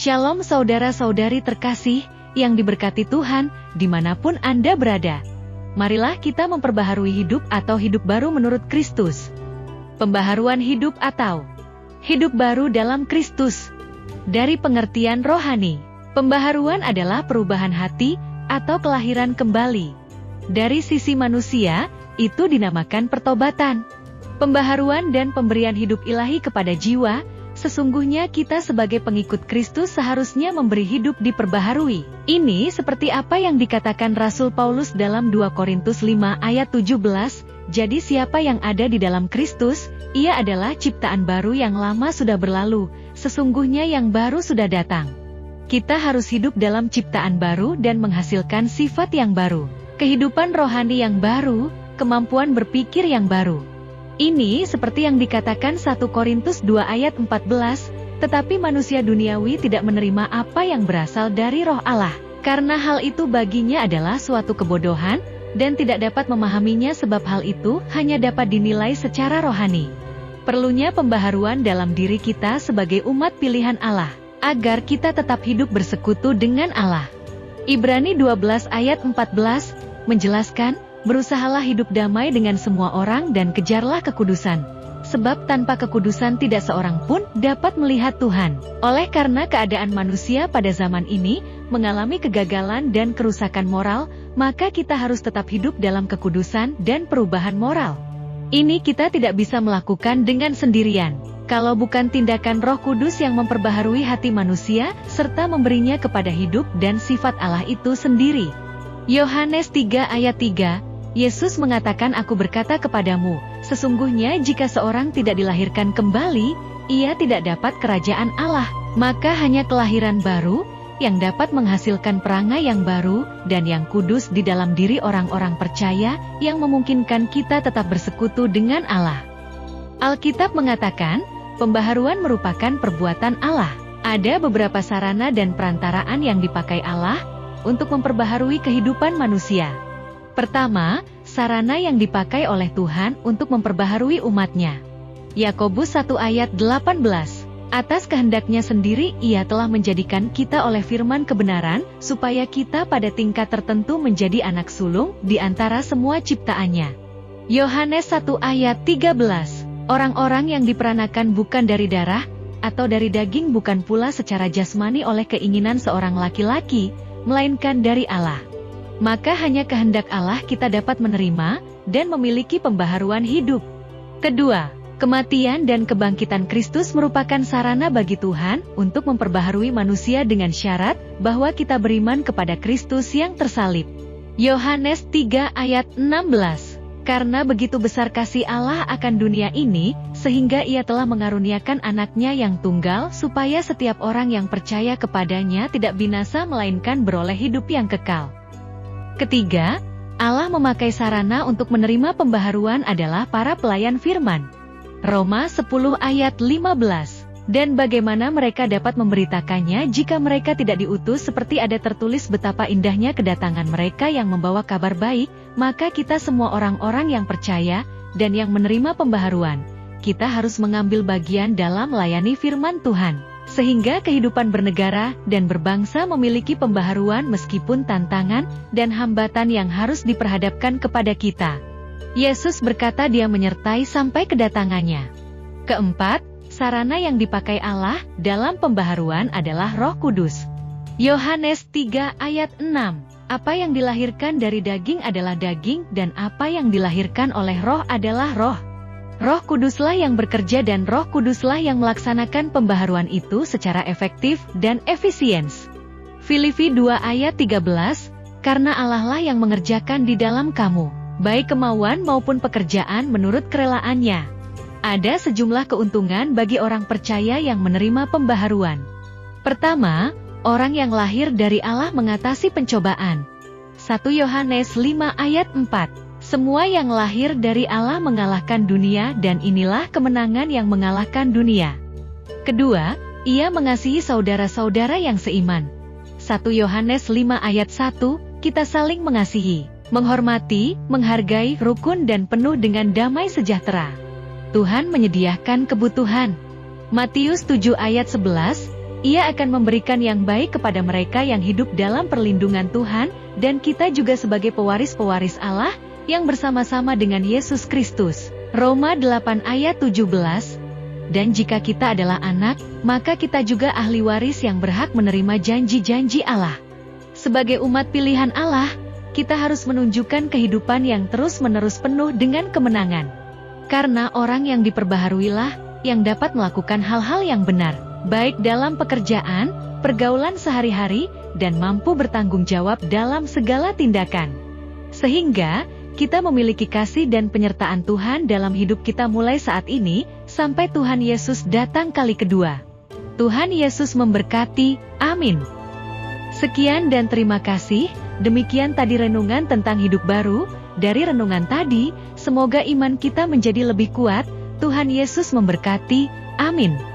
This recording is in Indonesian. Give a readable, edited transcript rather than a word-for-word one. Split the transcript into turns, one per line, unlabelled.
Shalom saudara-saudari terkasih, yang diberkati Tuhan, dimanapun Anda berada. Marilah kita memperbaharui hidup atau hidup baru menurut Kristus. Pembaharuan hidup atau hidup baru dalam Kristus. Dari pengertian rohani, pembaharuan adalah perubahan hati atau kelahiran kembali. Dari sisi manusia, itu dinamakan pertobatan. Pembaharuan dan pemberian hidup ilahi kepada jiwa. Sesungguhnya kita sebagai pengikut Kristus seharusnya memberi hidup diperbaharui. Ini seperti apa yang dikatakan Rasul Paulus dalam 2 Korintus 5 ayat 17, jadi siapa yang ada di dalam Kristus, ia adalah ciptaan baru, yang lama sudah berlalu, sesungguhnya yang baru sudah datang. Kita harus hidup dalam ciptaan baru dan menghasilkan sifat yang baru, kehidupan rohani yang baru, kemampuan berpikir yang baru. Ini seperti yang dikatakan 1 Korintus 2 ayat 14, tetapi manusia duniawi tidak menerima apa yang berasal dari Roh Allah, karena hal itu baginya adalah suatu kebodohan, dan tidak dapat memahaminya sebab hal itu hanya dapat dinilai secara rohani. Perlunya pembaharuan dalam diri kita sebagai umat pilihan Allah, agar kita tetap hidup bersekutu dengan Allah. Ibrani 12 ayat 14, menjelaskan, berusahalah hidup damai dengan semua orang dan kejarlah kekudusan. Sebab tanpa kekudusan tidak seorang pun dapat melihat Tuhan. Oleh karena keadaan manusia pada zaman ini mengalami kegagalan dan kerusakan moral, maka kita harus tetap hidup dalam kekudusan dan perubahan moral. Ini kita tidak bisa melakukan dengan sendirian, kalau bukan tindakan Roh Kudus yang memperbaharui hati manusia, serta memberinya kepada hidup dan sifat Allah itu sendiri. Yohanes 3 ayat 3, Yesus mengatakan, "Aku berkata kepadamu, sesungguhnya jika seorang tidak dilahirkan kembali, ia tidak dapat kerajaan Allah." Maka hanya kelahiran baru, yang dapat menghasilkan perangai yang baru, dan yang kudus di dalam diri orang-orang percaya, yang memungkinkan kita tetap bersekutu dengan Allah. Alkitab mengatakan, pembaharuan merupakan perbuatan Allah. Ada beberapa sarana dan perantaraan yang dipakai Allah, untuk memperbaharui kehidupan manusia. Pertama, sarana yang dipakai oleh Tuhan untuk memperbaharui umatnya. Yakobus 1 ayat 18, atas kehendaknya sendiri ia telah menjadikan kita oleh firman kebenaran, supaya kita pada tingkat tertentu menjadi anak sulung di antara semua ciptaannya. Yohanes 1 ayat 13, orang-orang yang diperanakan bukan dari darah, atau dari daging, bukan pula secara jasmani oleh keinginan seorang laki-laki, melainkan dari Allah. Maka hanya kehendak Allah kita dapat menerima dan memiliki pembaharuan hidup. Kedua, kematian dan kebangkitan Kristus merupakan sarana bagi Tuhan untuk memperbaharui manusia dengan syarat bahwa kita beriman kepada Kristus yang tersalib. Yohanes 3 ayat 16, karena begitu besar kasih Allah akan dunia ini, sehingga ia telah mengaruniakan anaknya yang tunggal, supaya setiap orang yang percaya kepadanya tidak binasa melainkan beroleh hidup yang kekal. Ketiga, Allah memakai sarana untuk menerima pembaharuan adalah para pelayan firman. Roma 10 ayat 15, dan bagaimana mereka dapat memberitakannya jika mereka tidak diutus, seperti ada tertulis betapa indahnya kedatangan mereka yang membawa kabar baik. Maka kita semua orang-orang yang percaya dan yang menerima pembaharuan, kita harus mengambil bagian dalam melayani firman Tuhan, sehingga kehidupan bernegara dan berbangsa memiliki pembaharuan meskipun tantangan dan hambatan yang harus diperhadapkan kepada kita. Yesus berkata Dia menyertai sampai kedatangannya. Keempat, sarana yang dipakai Allah dalam pembaharuan adalah Roh Kudus. Yohanes 3 ayat 6, apa yang dilahirkan dari daging adalah daging, dan apa yang dilahirkan oleh Roh adalah roh. Roh Kuduslah yang bekerja dan Roh Kuduslah yang melaksanakan pembaharuan itu secara efektif dan efisiens. Filipi 2 ayat 13, karena Allah lah yang mengerjakan di dalam kamu, baik kemauan maupun pekerjaan menurut kerelaannya. Ada sejumlah keuntungan bagi orang percaya yang menerima pembaharuan. Pertama, orang yang lahir dari Allah mengatasi pencobaan. 1 Yohanes 5 ayat 4, semua yang lahir dari Allah mengalahkan dunia, dan inilah kemenangan yang mengalahkan dunia. Kedua, ia mengasihi saudara-saudara yang seiman. 1 Yohanes 5 ayat 1, kita saling mengasihi, menghormati, menghargai, rukun dan penuh dengan damai sejahtera. Tuhan menyediakan kebutuhan. Matius 7 ayat 11, Ia akan memberikan yang baik kepada mereka yang hidup dalam perlindungan Tuhan, dan kita juga sebagai pewaris-pewaris Allah, yang bersama-sama dengan Yesus Kristus. Roma 8 ayat 17. Dan jika kita adalah anak, maka kita juga ahli waris yang berhak menerima janji-janji Allah. Sebagai umat pilihan Allah, kita harus menunjukkan kehidupan yang terus-menerus penuh dengan kemenangan. Karena orang yang diperbaharuilah, yang dapat melakukan hal-hal yang benar, baik dalam pekerjaan, pergaulan sehari-hari, dan mampu bertanggung jawab dalam segala tindakan. Sehingga, kita memiliki kasih dan penyertaan Tuhan dalam hidup kita mulai saat ini, sampai Tuhan Yesus datang kali kedua. Tuhan Yesus memberkati, amin. Sekian dan terima kasih, demikian tadi renungan tentang hidup baru. Dari renungan tadi, semoga iman kita menjadi lebih kuat. Tuhan Yesus memberkati, amin.